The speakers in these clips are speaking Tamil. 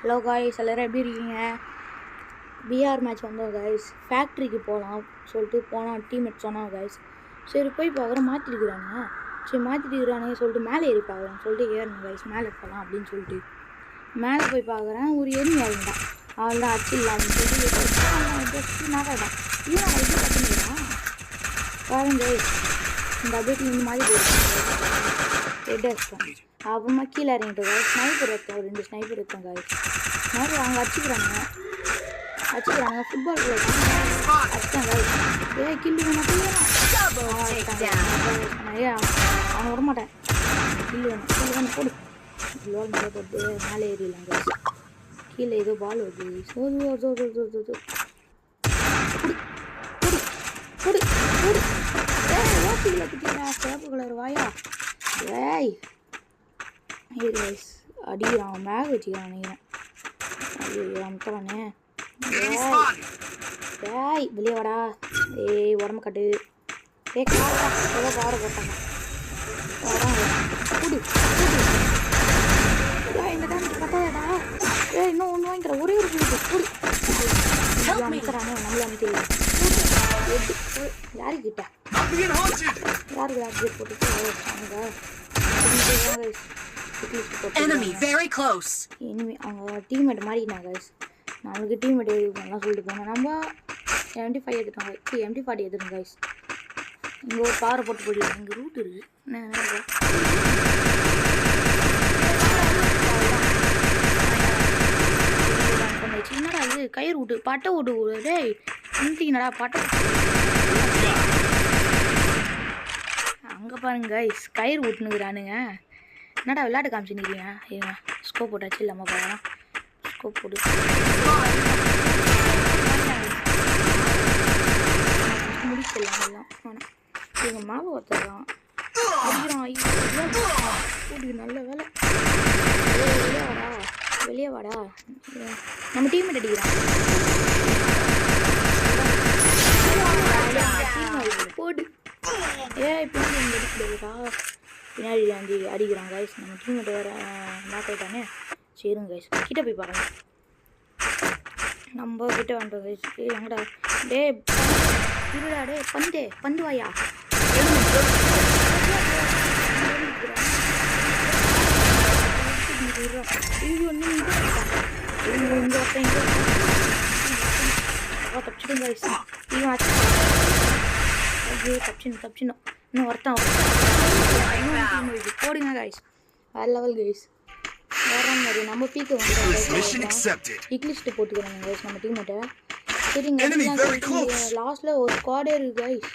ஹலோ காய்ஸ், எல்லோரும் எப்படி இருக்கீங்க? பிஆர் மேட்ச் வந்தோம் காய்ஸ். ஃபேக்ட்ரிக்கு போகலாம் சொல்லிட்டு போனால் டீம்மேட் சொன்னாங்க காய்ஸ். சரி போய் பார்க்குறோம், மாற்றிருக்கிறானுங்க. சரி மாற்றிட்டுக்கிறானுங்க சொல்லிட்டு மேலே ஏறி பார்க்கலாம் சொல்லிட்டு ஏறணும் காய்ஸ். மேலே போகலாம் அப்படின்னு சொல்லிட்டு மேலே போய் பார்க்குறேன். ஒரு எண்ணி ஆகிட்டான். அவள் தான் அச்சிடலாம்னு சொல்லிட்டு நாக்காதான் இவன் எப்படி கற்றுக்கிறான் பாருங்க காய்ஸ். இந்த அப்டேட் இந்த மாதிரி போயிருக்கேன். அப்புறமா கீழே இறங்கிட்டு காய்ஸ். ஸ்னைப்பர் எடுத்தோம், 2 ஸ்னைப்பர் எடுத்தோம் காய்ஸ். ஸ்னைப்பர் அவங்க அடிச்சுக்கிறாங்க ஃபுட்பால் அடிச்சாங்க காய்ஸ். கில்லு அவன் வரமாட்டேன். கில்லு வேணும் போடு. லோல் மேலே போட்டு மேலே ஏறிடலாம் காய்ஸ். கீழே ஏதோ பால் வருது. சிவப்பு கலர் வாயா. ஏய் ஏறி கைஸ் அடிக்கிறான். மேக் வச்சுக்கிறான் நினைக்கிறேன். ஐயோ அமுத்தவானே. ஏய் வெளியே வாடா. ஏய் உடம்பு கட்டு. காடா ஏதோ காரை போட்டாங்க. கூடு இந்த டைம் கட்டாதடா. இன்னும் ஒன்று வாங்கிக்கிற ஒரே ஒரு கூடு அமுத்துறானே. நம்மளே அமுத்திடலாம். யாருக்கிட்ட யாருக்கு அப்டேட் போட்டு enemy very close. enemy அவங்க டீம்மேட் மாறிட்டாங்க गाइस. நமக்கு டீம்மேட் எல்லாம் சொல்லிட்டு போனோம். நம்ம MT5 எடுத்துட்டோம். MT40 எடுத்துட்டோம் गाइस. இங்க ஒரு காரை போட்டு போயிடலாம். இங்க ரூட் இருக்கு. என்னடா இது கயிறு விட்டு பட்டை விட்டு டேய் நின்ட்டீங்கடா பட்டை. அங்கே பாருங்க கைஸ் கயிறு விட்டுனுக்குறானுங்க. என்னடா விளையாட்டு காமிச்சுன்னுக்கிறீங்க? ஏங்க ஸ்கோப் போட்டாச்சு இல்லாமல் பார்க்கலாம். ஸ்கோப் போட்டு முடிச்சிடலாம் எல்லாம். ஆனால் இவங்க மாவு ஒருத்தரான் அடிக்கிறான். நல்ல வேலை. வெளியே வாடா. நம்ம டீம்மேட் அடிக்கிறான். போடு. பின்னாடி அடிக்கிறா. பின்னாடி வந்து அடிக்கிறான் கைஸ். நம்ம டீம்மேட் வேறு நாக் ஆகிட்டானே. சரிங்க கைஸ் கிட்டே போய் பாருங்கள். நம்ம கிட்டே வந்துட்டோம் கைஸ். எங்கடா டே இருடா டே பந்து வாயா. தப்பிச்சிடும் கைஸ். இவன் தப்பிச்சிடணும். இன்னும் ஒருத்தன் போடுங்க கைஸ். வேறு லெவல் கைஸ். வேறு மாதிரி நம்ம பீக்கு வந்து இக்லிஸ்ட்டு போட்டுக்கிறாங்க கைஸ் நம்ம டீம்மேட்டை. சரிங்க லாஸ்ட்டில் ஒரு ஸ்குவாடே இருக்குது கைஸ்.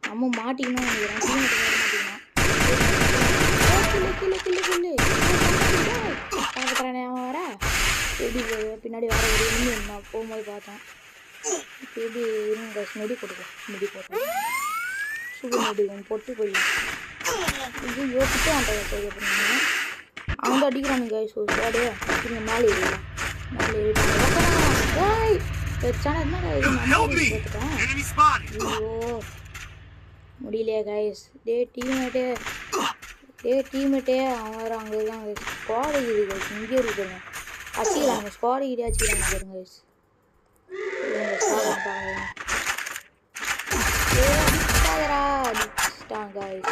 நம்ம மாட்டிக்கணும் நினைக்கிறேன். டீம்மேட் வேறு மாட்டிக்கணும். பார்க்குறானே அவன் வேற எப்படி பின்னாடி வேறு ஒரு எண்ணி நான் போகும்போது பார்த்தேன். எப்படி இருங்க கைஸ். மெடி போட்டேன் சுகர் மெடி போட்டு போய் இது யோசிச்சுட்டு அவன் அவங்க அடிக்கிறானுங்க கைஸ். ஒரு ஸ்குவாடே இங்கே மேலே ஏறிடலாம். மேலே ஏறிட்டாங்க. பிரச்சனை என்ன ஐயோ முடியலையா கைஸ். டே டீம்மேட்டே அவன் வேறு அங்கே இருக்கான் கைஸ். ஸ்குவாடு இருக்குது கைஸ். இங்கே இருக்குங்க அடிக்கிறாங்க. ஸ்குவாடு கிட்டே அடிக்கிறாங்க பாருங்க கைஸ். அடிச்சிட்டாங்க கைஸ்.